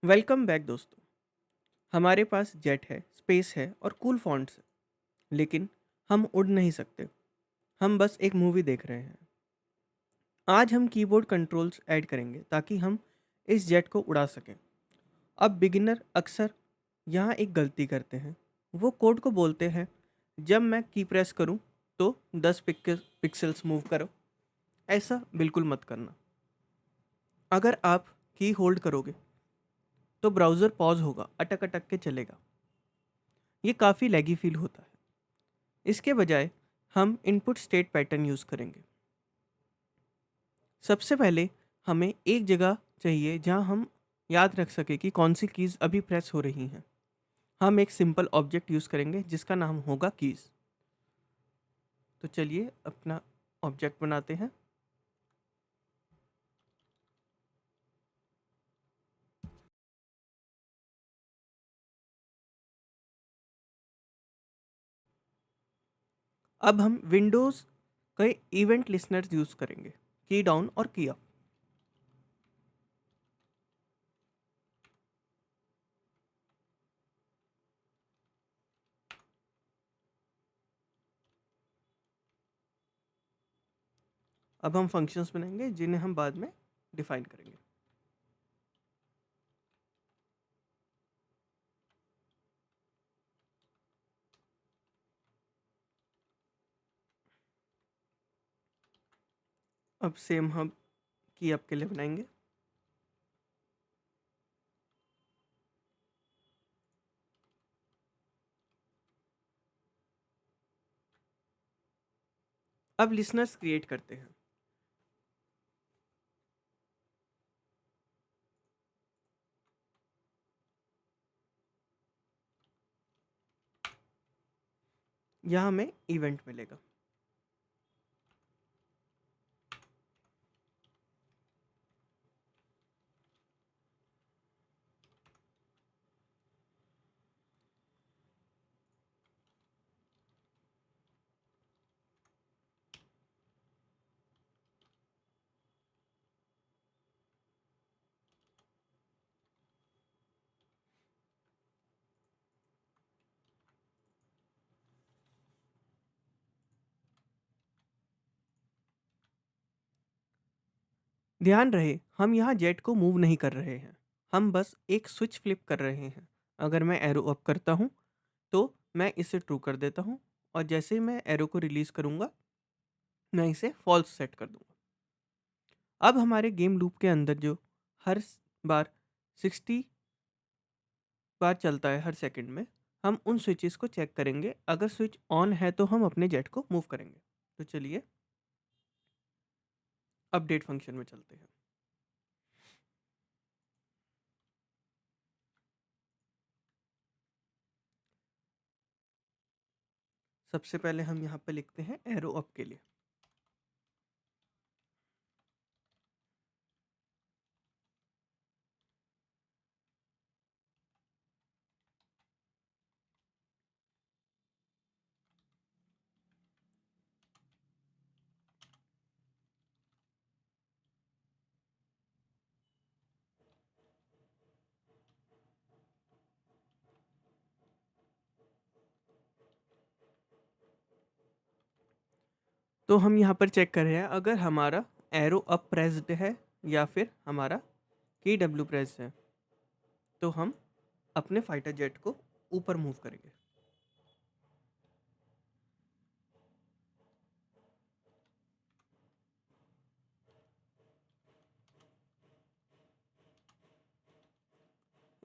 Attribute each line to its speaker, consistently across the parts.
Speaker 1: Welcome back दोस्तों। हमारे पास jet है, स्पेस है और कूल फॉन्ट्स है, लेकिन हम उड़ नहीं सकते। हम बस एक मूवी देख रहे हैं। आज हम कीबोर्ड कंट्रोल्स ऐड करेंगे ताकि हम इस जेट को उड़ा सकें। अब बिगिनर अक्सर यहाँ एक गलती करते हैं। वो कोड को बोलते हैं, जब मैं की प्रेस करूँ तो 10 पिक्सल्स मूव करो। ऐसा बिल्कुल मत करना। अगर आप की होल्ड करोगे तो ब्राउज़र पॉज होगा, अटक अटक के चलेगा। ये काफ़ी लैगी फील होता है। इसके बजाय हम इनपुट स्टेट पैटर्न यूज़ करेंगे। सबसे पहले हमें एक जगह चाहिए जहां हम याद रख सके कि कौन सी कीज़ अभी प्रेस हो रही हैं। हम एक सिंपल ऑब्जेक्ट यूज़ करेंगे जिसका नाम होगा कीज़। तो चलिए अपना ऑब्जेक्ट बनाते हैं। अब हम विंडोज़ के इवेंट लिसनर्स यूज़ करेंगे, की डाउन और की अप। अब हम फंक्शंस बनाएंगे जिन्हें हम बाद में डिफाइन करेंगे। अब सेम हम की अप के लिए बनाएंगे। अब लिसनर्स क्रिएट करते हैं। यहाँ हमें इवेंट मिलेगा। ध्यान रहे, हम यहाँ जेट को मूव नहीं कर रहे हैं। हम बस एक स्विच फ्लिप कर रहे हैं। अगर मैं एरो अप करता हूँ तो मैं इसे ट्रू कर देता हूँ, और जैसे ही मैं एरो को रिलीज करूँगा मैं इसे फॉल्स सेट कर दूंगा। अब हमारे गेम लूप के अंदर जो हर बार 60 बार चलता है हर सेकंड में, हम उन स्विचेस को चेक करेंगे। अगर स्विच ऑन है तो हम अपने जेट को मूव करेंगे। तो चलिए अपडेट फंक्शन में चलते हैं। सबसे पहले हम यहाँ पे लिखते हैं एरो अप के लिए। तो हम यहाँ पर चेक कर रहे हैं अगर हमारा एरो अप प्रेस्ड है या फिर हमारा की डब्ल्यू प्रेस है, तो हम अपने फाइटर जेट को ऊपर मूव करेंगे।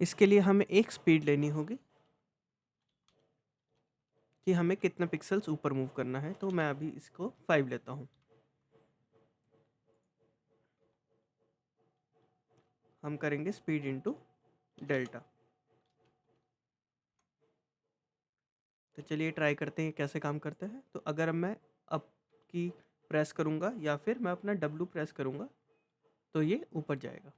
Speaker 1: इसके लिए हमें एक स्पीड लेनी होगी कि हमें कितना पिक्सल्स ऊपर मूव करना है। तो मैं अभी इसको 5 लेता हूँ। हम करेंगे स्पीड इंटू डेल्टा। तो चलिए ट्राई करते हैं कैसे काम करता है। तो अगर मैं अप की प्रेस करूँगा या फिर मैं अपना डब्लू प्रेस करूँगा तो ये ऊपर जाएगा।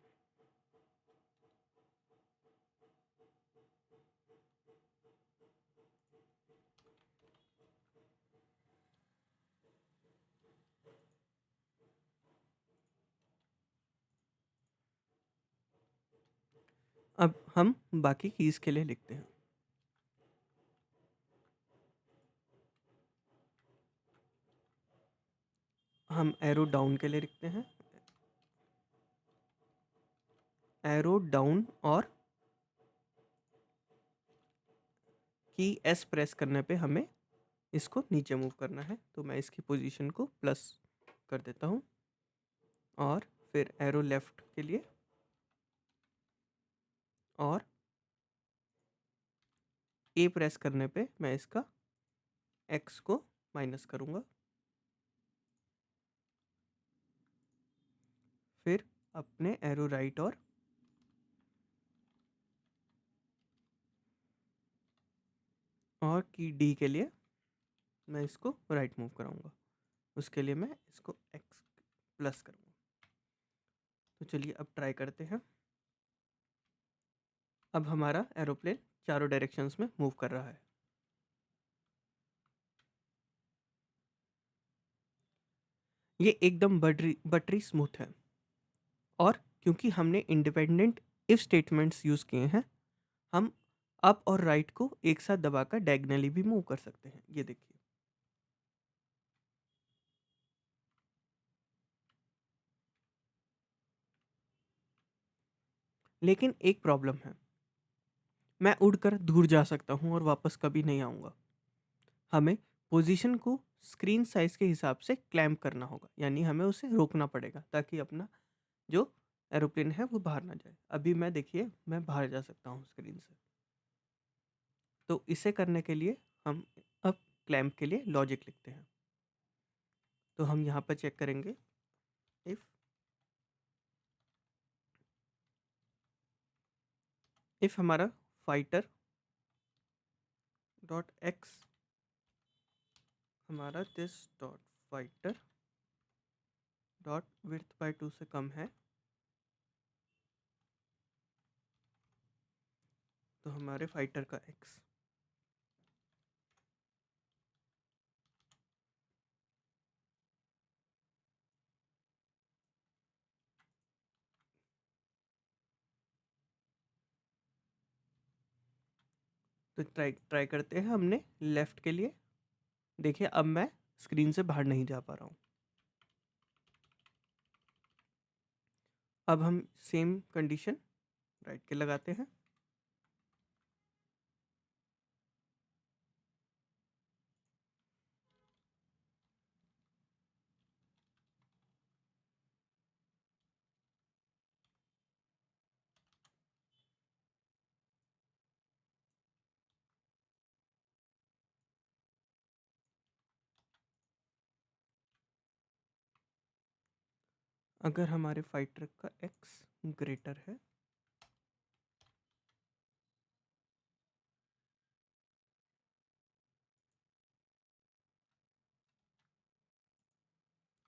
Speaker 1: अब हम बाकी कीज़ के लिए लिखते हैं। हम एरो डाउन के लिए लिखते हैं। एरो डाउन और की एस प्रेस करने पे हमें इसको नीचे मूव करना है, तो मैं इसकी पोजीशन को प्लस कर देता हूँ। और फिर एरो लेफ्ट के लिए और ए प्रेस करने पे मैं इसका एक्स को माइनस करूँगा। फिर अपने एरो राइट और की डी के लिए मैं इसको राइट मूव कराऊंगा। उसके लिए मैं इसको एक्स प्लस करूँगा। तो चलिए अब ट्राई करते हैं। अब हमारा एरोप्लेन चारों डायरेक्शंस में मूव कर रहा है। ये एकदम बटरी स्मूथ है। और क्योंकि हमने इंडिपेंडेंट इफ स्टेटमेंट्स यूज़ किए हैं, हम अप और राइट को एक साथ दबाकर डायगनली भी मूव कर सकते हैं। ये देखिए। लेकिन एक प्रॉब्लम है, मैं उड़कर दूर जा सकता हूँ और वापस कभी नहीं आऊँगा। हमें पोजीशन को स्क्रीन साइज के हिसाब से क्लैम्प करना होगा, यानी हमें उसे रोकना पड़ेगा ताकि अपना जो एरोप्लेन है वो बाहर ना जाए। अभी मैं देखिए मैं बाहर जा सकता हूँ स्क्रीन से। तो इसे करने के लिए हम अब क्लैम्प के लिए लॉजिक लिखते हैं। तो हम यहाँ पर चेक करेंगे इफ हमारा फाइटर डॉट एक्स हमारा this dot fighter dot width by 2 से कम है, तो हमारे फाइटर का एक्स तो ट्राई ट्राई करते हैं हमने लेफ़्ट के लिए। देखिए अब मैं स्क्रीन से बाहर नहीं जा पा रहा हूँ। अब हम सेम कंडीशन राइट के लगाते हैं। अगर हमारे फाइटर का एक्स ग्रेटर है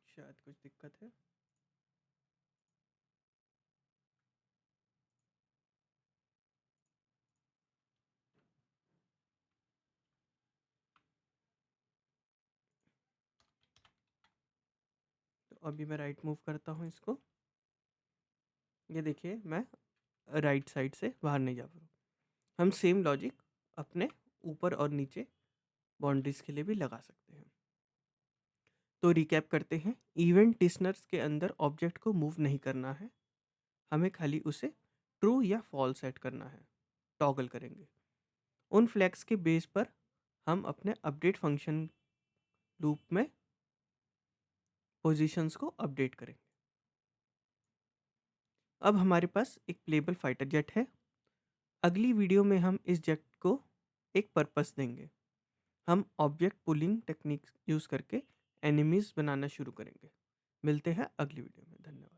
Speaker 1: शायद कुछ दिक्कत है। तो अभी मैं राइट मूव करता हूँ इसको। ये देखिए मैं राइट साइड से बाहर नहीं जा पा रहा। हम सेम लॉजिक अपने ऊपर और नीचे बाउंड्रीज के लिए भी लगा सकते हैं। तो रिकैप करते हैं। इवेंट लिसनर्स के अंदर ऑब्जेक्ट को मूव नहीं करना है, हमें खाली उसे ट्रू या फॉल्स सेट करना है। टॉगल करेंगे। उन फ्लैग्स के बेस पर हम अपने अपडेट फंक्शन लूप में पोजीशंस को अपडेट करेंगे। अब हमारे पास एक प्लेबल फाइटर जेट है। अगली वीडियो में हम इस जेट को एक पर्पस देंगे। हम ऑब्जेक्ट पुलिंग टेक्निक यूज़ करके एनिमीज बनाना शुरू करेंगे। मिलते हैं अगली वीडियो में। धन्यवाद।